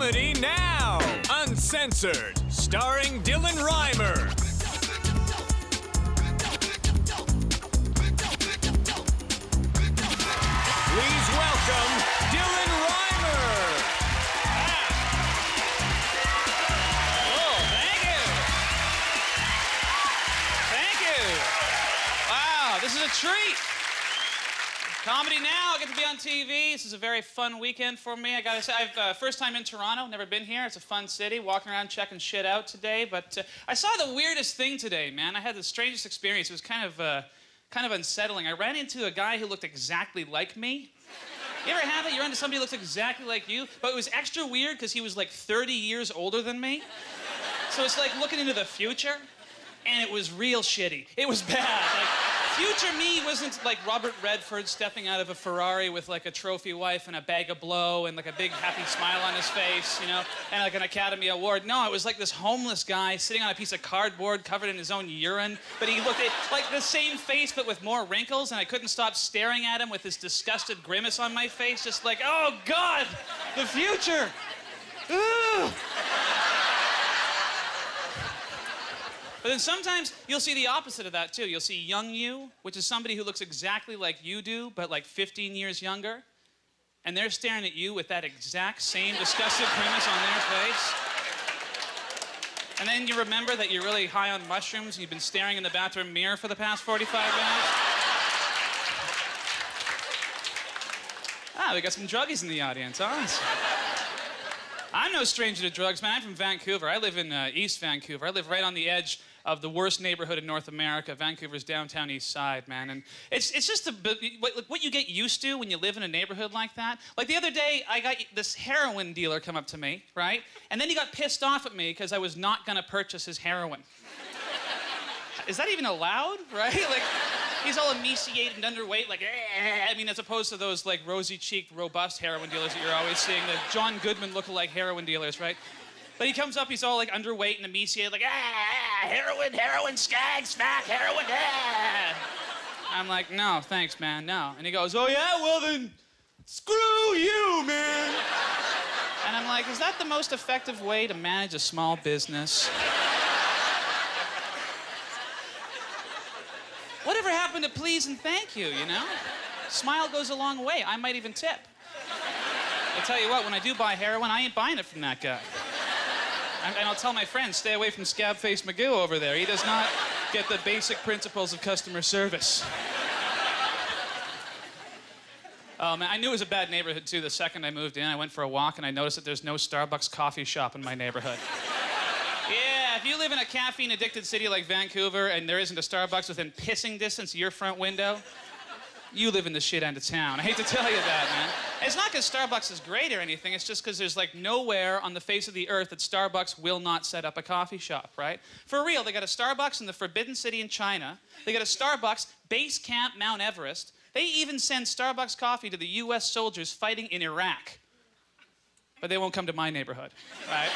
Comedy Now! Uncensored, starring Dylan Reimer. Please welcome Dylan Reimer! Oh, thank you. Thank you. Wow, this is a treat. Comedy Now, I get to be on TV. This is a very fun weekend for me. I gotta say, I've first time in Toronto, never been here. It's a fun city, walking around checking shit out today. But I saw the weirdest thing today, man. I had the strangest experience. It was kind of unsettling. I ran into a guy who looked exactly like me. You ever have it? You run into somebody who looks exactly like you, but it was extra weird because he was like 30 years older than me. So it's like looking into the future, and it was real shitty. It was bad. Like, future me wasn't like Robert Redford stepping out of a Ferrari with like a trophy wife and a bag of blow and like a big happy smile on his face, you know, and like an Academy Award. No, it was like this homeless guy sitting on a piece of cardboard covered in his own urine, but he looked at like the same face but with more wrinkles, and I couldn't stop staring at him with this disgusted grimace on my face, just like, oh God, the future. Ugh. But then sometimes you'll see the opposite of that too. You'll see young you, which is somebody who looks exactly like you do, but like 15 years younger. And they're staring at you with that exact same disgusted grimace on their face. And then you remember that you're really high on mushrooms and you've been staring in the bathroom mirror for the past 45 minutes. Ah, we got some druggies in the audience, awesome. I'm no stranger to drugs, man. I'm from Vancouver. I live in East Vancouver. I live right on the edge of the worst neighborhood in North America, Vancouver's downtown east side, man. And it's just what you get used to when you live in a neighborhood like that. Like the other day, I got this heroin dealer come up to me, right? And then he got pissed off at me because I was not going to purchase his heroin. Is that even allowed, right? Like, he's all emaciated and underweight, like, I mean, as opposed to those, like, rosy-cheeked, robust heroin dealers that you're always seeing, the John Goodman look-alike heroin dealers, right? But he comes up, he's all, like, underweight and emaciated, like, heroin, skag, smack, heroin, I'm like, no, thanks, man, no. And he goes, oh, yeah? Well, then, screw you, man. And I'm like, is that the most effective way to manage a small business? Whatever happened to please and thank you, you know? Smile goes a long way. I might even tip. I tell you what, when I do buy heroin, I ain't buying it from that guy. And I'll tell my friends, stay away from Scab-Faced Magoo over there. He does not get the basic principles of customer service. Oh, man, I knew it was a bad neighborhood, too. The second I moved in, I went for a walk, and I noticed that there's no Starbucks coffee shop in my neighborhood. Yeah, if you live in a caffeine-addicted city like Vancouver and there isn't a Starbucks within pissing distance of your front window, you live in the shit end of town. I hate to tell you that, man. It's not because Starbucks is great or anything. It's just because there's, like, nowhere on the face of the earth that Starbucks will not set up a coffee shop, right? For real, they got a Starbucks in the Forbidden City in China. They got a Starbucks base camp Mount Everest. They even send Starbucks coffee to the U.S. soldiers fighting in Iraq. But they won't come to my neighborhood, right?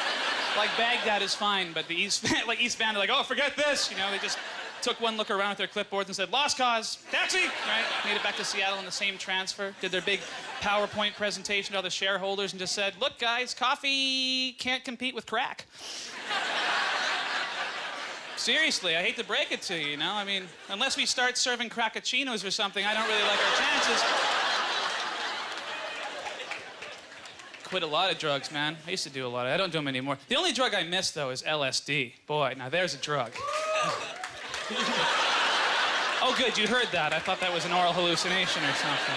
Like, Baghdad is fine, but the East Van, are like, oh, forget this. You know, they just took one look around at their clipboards and said, lost cause, taxi, right? Made it back to Seattle in the same transfer. Did their big PowerPoint presentation to all the shareholders and just said, look, guys, coffee can't compete with crack. Seriously, I hate to break it to you, you know? I mean, unless we start serving crackachinos or something, I don't really like our chances. Quit a lot of drugs, man. I used to do a lot. I don't do them anymore. The only drug I miss, though, is LSD. Boy, now there's a drug. Oh, good, you heard that. I thought that was an oral hallucination or something.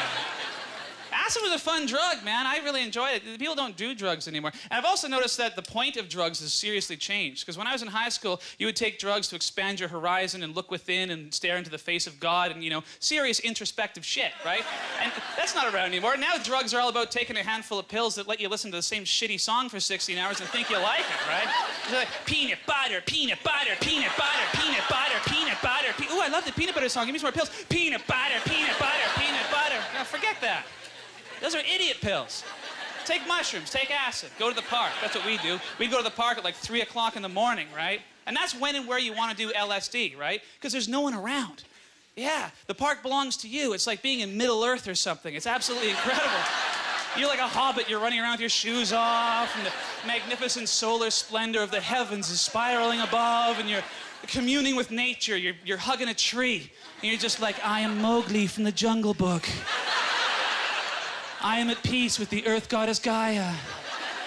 Acid was a fun drug, man. I really enjoyed it. People don't do drugs anymore. And I've also noticed that the point of drugs has seriously changed. Because when I was in high school, you would take drugs to expand your horizon and look within and stare into the face of God and, you know, serious introspective shit, right? And that's not around anymore. Now drugs are all about taking a handful of pills that let you listen to the same shitty song for 16 hours and think you like it, right? It's like, peanut butter, peanut butter, peanut butter, peanut butter, peanut butter. Ooh, I love the peanut butter song. Give me some more pills. Peanut butter, peanut butter, peanut butter. No, forget that. Those are idiot pills. Take mushrooms, take acid, go to the park. That's what we do. We go to the park at like 3 o'clock in the morning, right? And that's when and where you want to do LSD, right? Because there's no one around. Yeah, the park belongs to you. It's like being in Middle Earth or something. It's absolutely incredible. You're like a hobbit. You're running around with your shoes off, and the magnificent solar splendor of the heavens is spiraling above, and you're communing with nature. You're hugging a tree, and you're just like, I am Mowgli from the Jungle Book. I am at peace with the earth goddess Gaia.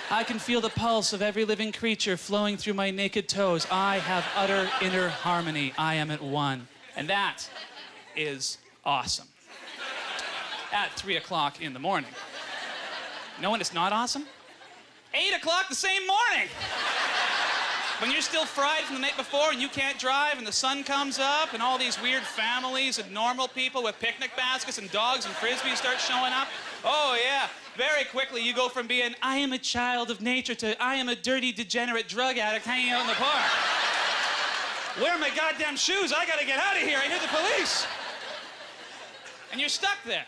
I can feel the pulse of every living creature flowing through my naked toes. I have utter inner harmony. I am at one. And that is awesome. At 3 o'clock in the morning. You know when it's not awesome? 8 o'clock the same morning. When you're still fried from the night before and you can't drive and the sun comes up and all these weird families and normal people with picnic baskets and dogs and frisbees start showing up. Oh yeah, very quickly you go from being, I am a child of nature to, I am a dirty, degenerate drug addict hanging out in the park. Where are my goddamn shoes? I gotta get out of here, I hear the police. And you're stuck there.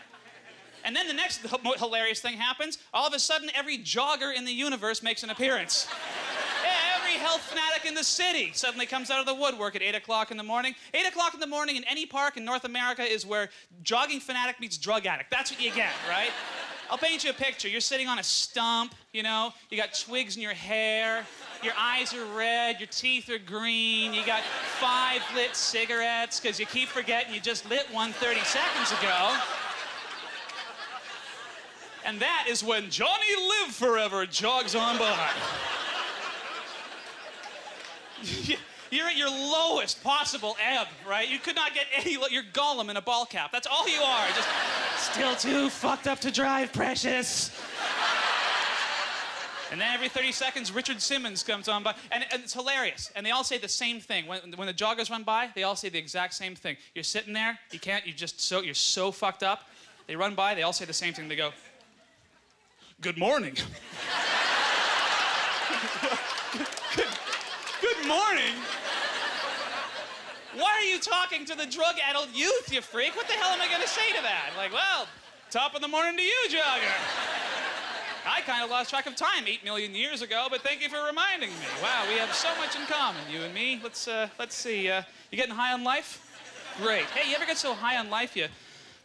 And then the next hilarious thing happens. All of a sudden, every jogger in the universe makes an appearance. Every health fanatic in the city suddenly comes out of the woodwork at 8 o'clock in the morning. 8 o'clock in the morning in any park in North America is where jogging fanatic meets drug addict. That's what you get, right? I'll paint you a picture. You're sitting on a stump, you know, you got twigs in your hair, your eyes are red, your teeth are green, you got 5 lit cigarettes because you keep forgetting you just lit one 30 seconds ago. And that is when Johnny Live Forever jogs on by. You're at your lowest possible ebb, right? You could not get any, you're Gollum in a ball cap. That's all you are, just still too fucked up to drive, precious. And then every 30 seconds, Richard Simmons comes on by, and it's hilarious. And they all say the same thing. When the joggers run by, they all say the exact same thing. You're sitting there, you're so fucked up. They run by, they all say the same thing. They go, good morning. Good morning? Why are you talking to the drug-addled youth, you freak? What the hell am I gonna say to that? Like, well, top of the morning to you, jogger. I kind of lost track of time 8 million years ago, but thank you for reminding me. Wow, we have so much in common, you and me. Let's see, you getting high on life? Great. Hey, you ever get so high on life you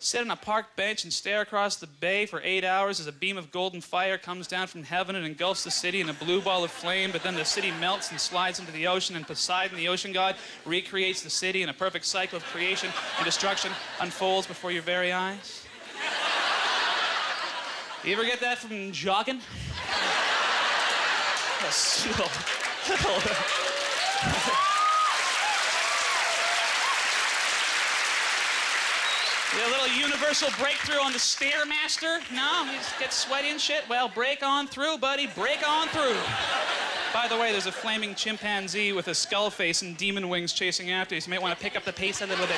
sit on a park bench and stare across the bay for 8 hours as a beam of golden fire comes down from heaven and engulfs the city in a blue ball of flame, but then the city melts and slides into the ocean, and Poseidon, the ocean god, recreates the city, and a perfect cycle of creation and destruction unfolds before your very eyes? You ever get that from jogging? A little universal breakthrough on the Stairmaster? No? You just get sweaty and shit? Well, break on through, buddy. Break on through. By the way, there's a flaming chimpanzee with a skull face and demon wings chasing after you, so you might want to pick up the pace a little bit.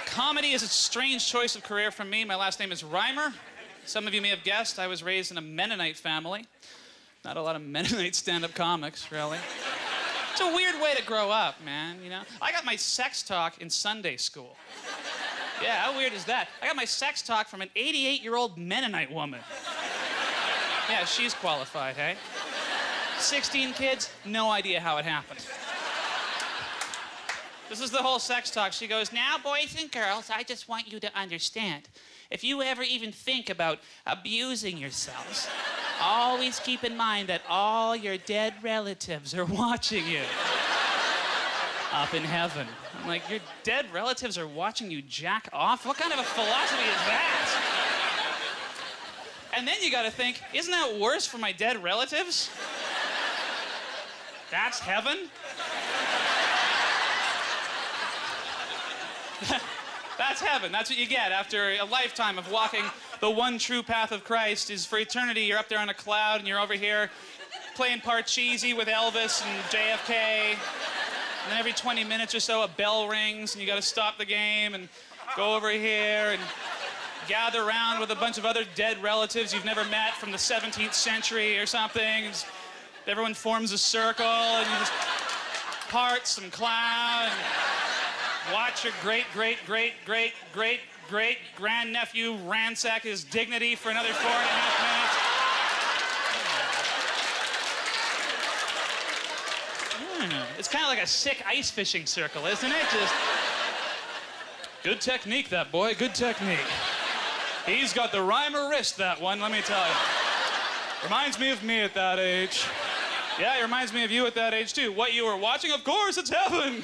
Comedy is a strange choice of career for me. My last name is Reimer. Some of you may have guessed I was raised in a Mennonite family. Not a lot of Mennonite stand-up comics, really. It's a weird way to grow up, man, you know? I got my sex talk in Sunday school. Yeah, how weird is that? I got my sex talk from an 88-year-old Mennonite woman. Yeah, she's qualified, hey? 16 kids, no idea how it happened. This is the whole sex talk. She goes, now, boys and girls, I just want you to understand. If you ever even think about abusing yourselves, always keep in mind that all your dead relatives are watching you up in heaven. I'm like, your dead relatives are watching you jack off? What kind of a philosophy is that? And then you gotta think, isn't that worse for my dead relatives? That's heaven? That's heaven. That's what you get after a lifetime of walking the one true path of Christ. Is for eternity, you're up there on a cloud and you're over here playing Parcheesi with Elvis and JFK. And then every 20 minutes or so, a bell rings and you gotta stop the game and go over here and gather around with a bunch of other dead relatives you've never met from the 17th century or something. And everyone forms a circle and you just part some clown. Watch your great-great-great-great-great-great-grandnephew ransack his dignity for another 4.5 minutes. It's kind of like a sick ice fishing circle, isn't it? Just good technique, that boy. Good technique. He's got the rhymer wrist, that one, let me tell you. Reminds me of me at that age. Yeah, it reminds me of you at that age, too. What you were watching? Of course, it's heaven.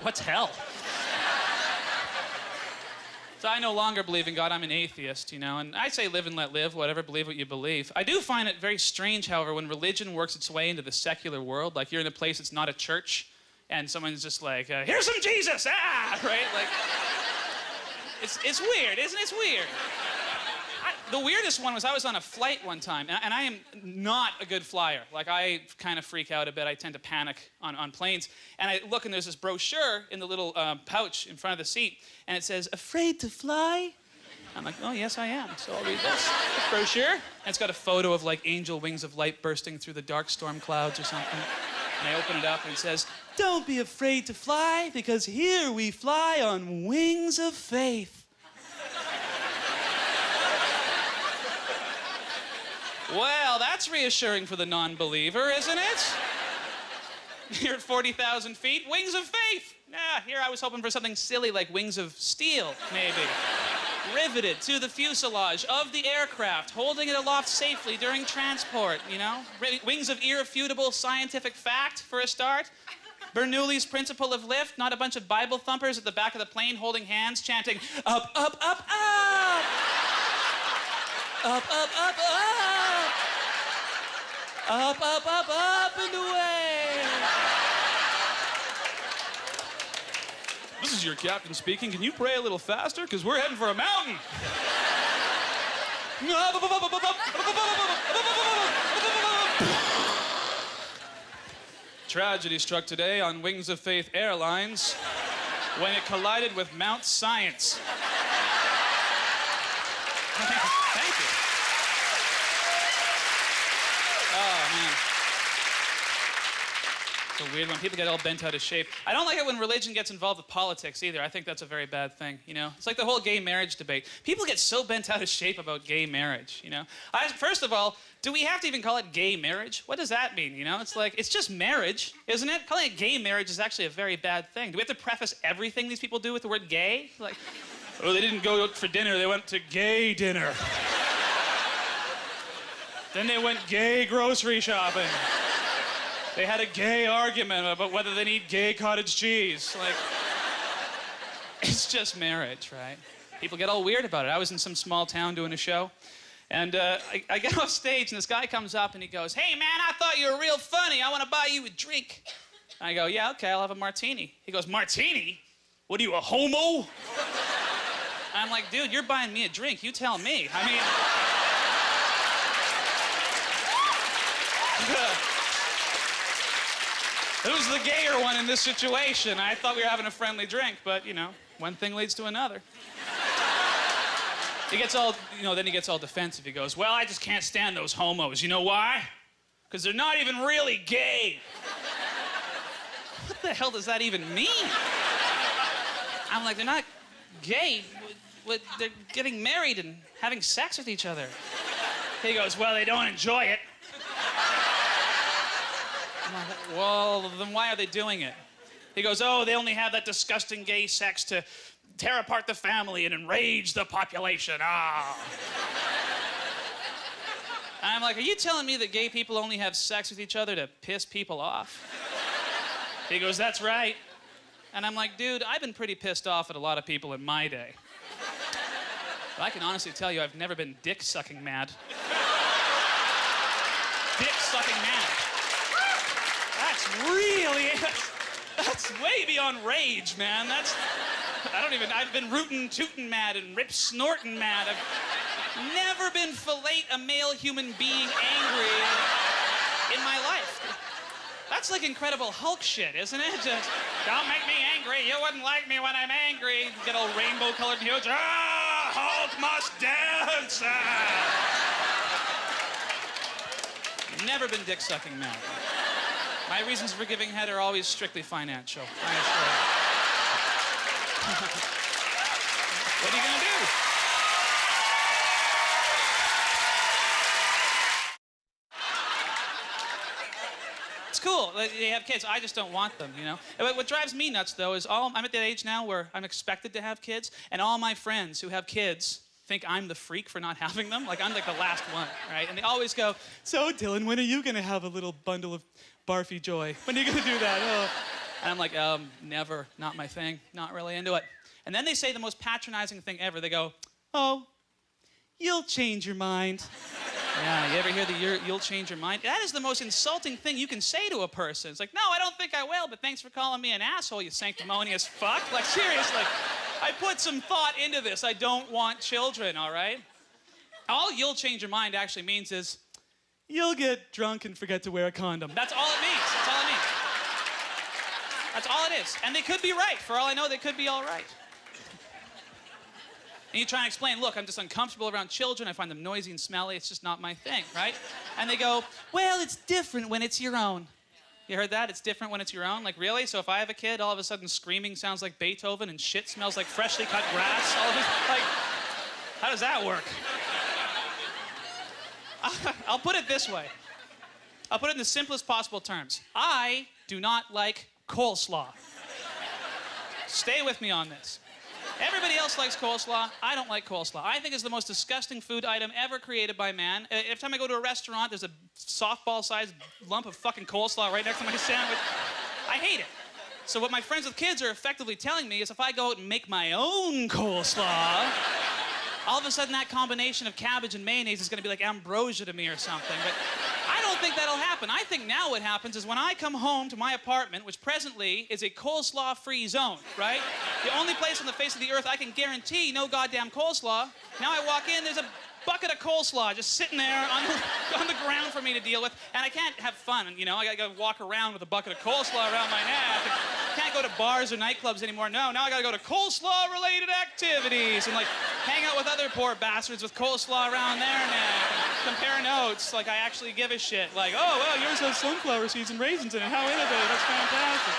What's hell? So I no longer believe in God. I'm an atheist, you know, and I say live and let live, whatever, believe what you believe. I do find it very strange, however, when religion works its way into the secular world, like you're in a place that's not a church, and someone's just like, here's some Jesus, right? Like, it's weird, isn't it? It's weird. The weirdest one was I was on a flight one time, and I am not a good flyer. Like, I kind of freak out a bit. I tend to panic on planes. And I look, and there's this brochure in the little pouch in front of the seat, and it says, "Afraid to fly?" I'm like, oh, yes, I am. So I'll read this brochure. And it's got a photo of, like, angel wings of light bursting through the dark storm clouds or something. And I open it up, and it says, "Don't be afraid to fly, because here we fly on wings of faith." Well, that's reassuring for the non-believer, isn't it? You're at 40,000 feet, wings of faith. Yeah, here I was hoping for something silly like wings of steel, maybe. Riveted to the fuselage of the aircraft, holding it aloft safely during transport, you know? Wings of irrefutable scientific fact, for a start. Bernoulli's principle of lift, not a bunch of Bible thumpers at the back of the plane holding hands, chanting, "Up, up, up, up! Up, up, up, up! Up, up, up, up and away!" This is your captain speaking. Can you pray a little faster? Because we're heading for a mountain. Tragedy struck today on Wings of Faith Airlines when it collided with Mount Science. Thank you. Oh, man. It's a weird one. People get all bent out of shape. I don't like it when religion gets involved with politics either. I think that's a very bad thing, you know? It's like the whole gay marriage debate. People get so bent out of shape about gay marriage, you know? First of all, do we have to even call it gay marriage? What does that mean, you know? It's like, it's just marriage, isn't it? Calling it gay marriage is actually a very bad thing. Do we have to preface everything these people do with the word gay? Like, oh, they didn't go out for dinner, they went to gay dinner. Then they went gay grocery shopping. They had a gay argument about whether they need gay cottage cheese. Like, it's just marriage, right? People get all weird about it. I was in some small town doing a show, and I get off stage, and this guy comes up, and he goes, "Hey, man, I thought you were real funny. I want to buy you a drink." I go, "Yeah, okay, I'll have a martini." He goes, "Martini? What are you, a homo?" I'm like, "Dude, you're buying me a drink. You tell me." I mean... Who's the gayer one in this situation? I thought we were having a friendly drink, but, you know, one thing leads to another. He gets all, you know, then he gets all defensive. He goes, "Well, I just can't stand those homos. You know why? Because they're not even really gay." What the hell does that even mean? I'm like, they're not gay. They're getting married and having sex with each other. He goes, "Well, they don't enjoy it." I'm like, well, then why are they doing it? He goes, "Oh, they only have that disgusting gay sex to tear apart the family and enrage the population. Ah." And I'm like, "Are you telling me that gay people only have sex with each other to piss people off?" He goes, "That's right." And I'm like, "Dude, I've been pretty pissed off at a lot of people in my day. But I can honestly tell you I've never been dick-sucking mad." Dick-sucking mad. That's way beyond rage, man. I've been rootin' tootin' mad and rip snortin' mad. I've never been fillet a male human being angry in my life. That's like Incredible Hulk shit, isn't it? Just, "Don't make me angry. You wouldn't like me when I'm angry." Get all rainbow-colored and huge. "Ah, Hulk must dance." Never been dick-sucking mad. My reasons for giving head are always strictly financial, I assure you. What are you gonna do? That's cool. They have kids. I just don't want them, you know? What drives me nuts, though, is I'm at that age now where I'm expected to have kids, and all my friends who have kids think I'm the freak for not having them. Like, I'm like the last one, right? And they always go, so, Dylan, when are you gonna have a little bundle of barfy joy? When are you gonna do that? Oh. And I'm like, never. Not my thing. Not really into it. And then they say the most patronizing thing ever. They go, oh, you'll change your mind. Yeah, you ever hear the you'll change your mind? That is the most insulting thing you can say to a person. It's like, no, I don't think I will, but thanks for calling me an asshole, you sanctimonious fuck. Like, seriously, I put some thought into this. I don't want children, all right? All you'll change your mind actually means is, you'll get drunk and forget to wear a condom. That's all it means. That's all it means. That's all it is. And they could be right. For all I know, they could be all right. And you try and explain, look, I'm just uncomfortable around children. I find them noisy and smelly. It's just not my thing, right? And they go, well, it's different when it's your own. You heard that? It's different when it's your own? Like, really? So if I have a kid, all of a sudden screaming sounds like Beethoven and shit smells like freshly cut grass? All of this, like, how does that work? I'll put it this way. I'll put it in the simplest possible terms. I do not like coleslaw. Stay with me on this. Everybody else likes coleslaw. I don't like coleslaw. I think it's the most disgusting food item ever created by man. Every time I go to a restaurant, there's a softball-sized lump of fucking coleslaw right next to my sandwich. I hate it. So what my friends with kids are effectively telling me is if I go out and make my own coleslaw, all of a sudden that combination of cabbage and mayonnaise is going to be like ambrosia to me or something. But I don't think that'll happen. I think now what happens is when I come home to my apartment, which presently is a coleslaw-free zone, right? The only place on the face of the earth I can guarantee no goddamn coleslaw. Now I walk in, there's a bucket of coleslaw just sitting there on the ground for me to deal with, and I can't have fun, you know? I gotta walk around with a bucket of coleslaw around my neck. I can't go to bars or nightclubs anymore. No, now I gotta go to coleslaw-related activities and, like, hang out with other poor bastards with coleslaw around their neck and compare notes like I actually give a shit. Like, oh, well, yours has sunflower seeds and raisins in it. How innovative. That's fantastic.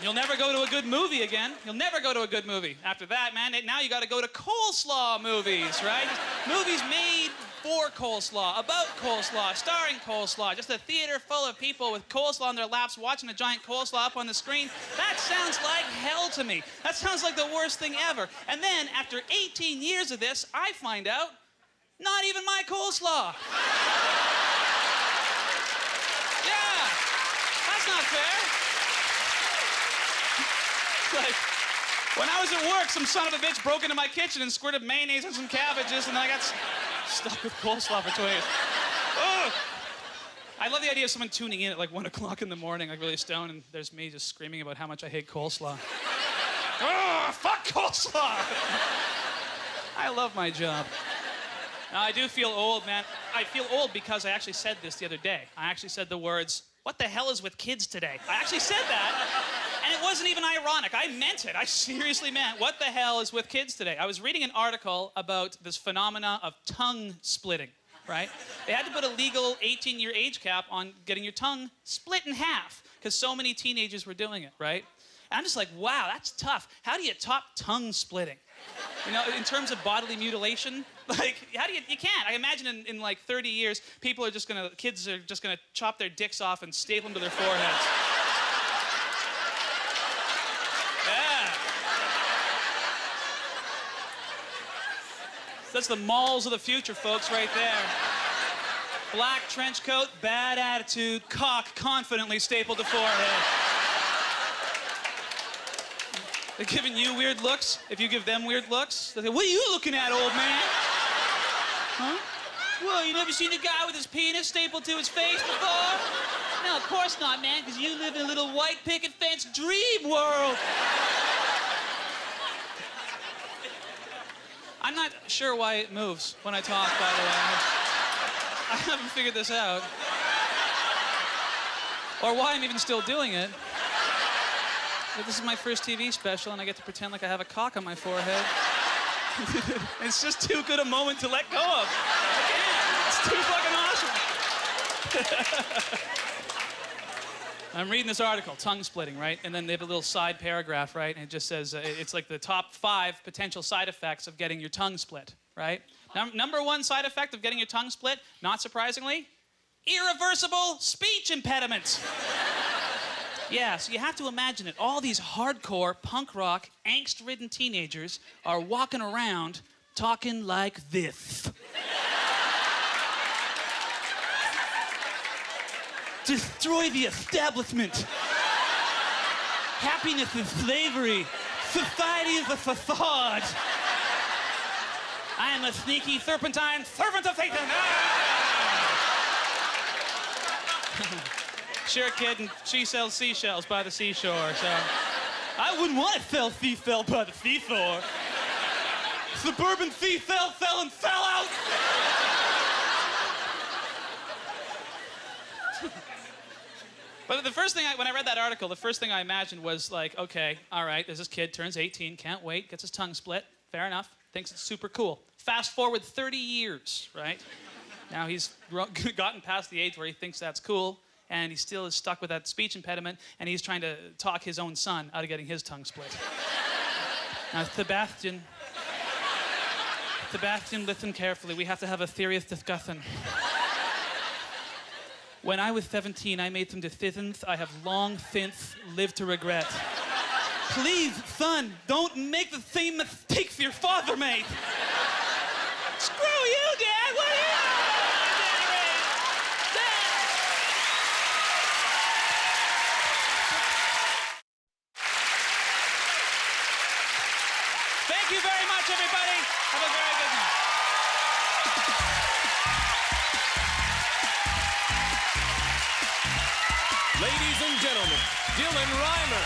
You'll never go to a good movie again. You'll never go to a good movie. After that, man, now you gotta go to coleslaw movies, right? Movies made for coleslaw, about coleslaw, starring coleslaw. Just a theater full of people with coleslaw on their laps watching a giant coleslaw up on the screen. That sounds like hell to me. That sounds like the worst thing ever. And then, after 18 years of this, I find out, not even my coleslaw. Yeah, that's not fair. Like, when I was at work, some son of a bitch broke into my kitchen and squirted mayonnaise on some cabbages, and I got stuck with coleslaw for 20 years. Ugh. I love the idea of someone tuning in at like 1 o'clock in the morning, like really stoned, and there's me just screaming about how much I hate coleslaw. Ugh, fuck coleslaw! I love my job. Now, I do feel old, man. I feel old because I actually said this the other day. I actually said the words, what the hell is with kids today? I actually said that. And it wasn't even ironic. I meant it. I seriously meant, what the hell is with kids today? I was reading an article about this phenomena of tongue splitting, right? They had to put a legal 18-year age cap on getting your tongue split in half because so many teenagers were doing it, right? And I'm just like, wow, that's tough. How do you top tongue splitting? You know, in terms of bodily mutilation, like, how do you can't. I imagine in like 30 years, kids are just gonna chop their dicks off and staple them to their foreheads. That's the malls of the future, folks, right there. Black trench coat, bad attitude, cock confidently stapled to forehead. They're giving you weird looks. If you give them weird looks, they say, what are you looking at, old man? Huh? Well, you never seen a guy with his penis stapled to his face before? No, of course not, man, because you live in a little white picket fence dream world. I'm not sure why it moves when I talk, by the way. I haven't figured this out. Or why I'm even still doing it. But this is my first TV special, and I get to pretend like I have a cock on my forehead. It's just too good a moment to let go of. I can't. It's too fucking awesome. I'm reading this article, tongue splitting, right? And then they have a little side paragraph, right? And it just says, it's like the top 5 potential side effects of getting your tongue split, right? Number 1 side effect of getting your tongue split, not surprisingly, irreversible speech impediment. Yeah, so you have to imagine it. All these hardcore, punk rock, angst-ridden teenagers are walking around talking like this. Destroy the establishment. Happiness is slavery. Society is a facade. I am a sneaky serpentine servant of Satan. Sure, kid, and she sells seashells by the seashore, so I wouldn't want to sell seashells by the seashore. Suburban seashell selling sellout. But the first thing, when I read that article, the first thing I imagined was like, okay, all right, there's this kid, turns 18, can't wait, gets his tongue split, fair enough, thinks it's super cool. Fast forward 30 years, right? Now he's gotten past the age where he thinks that's cool, and he still is stuck with that speech impediment, and he's trying to talk his own son out of getting his tongue split. Now, Sebastian, listen carefully. We have to have a serious discussion. When I was 17, I made some decisions I have long since lived to regret. Please, son, don't make the same mistakes your father made. Screw you, Dad! What are you doing? Thank you very much, everybody. Have a very good night. Ladies and gentlemen, Dylan Reimer.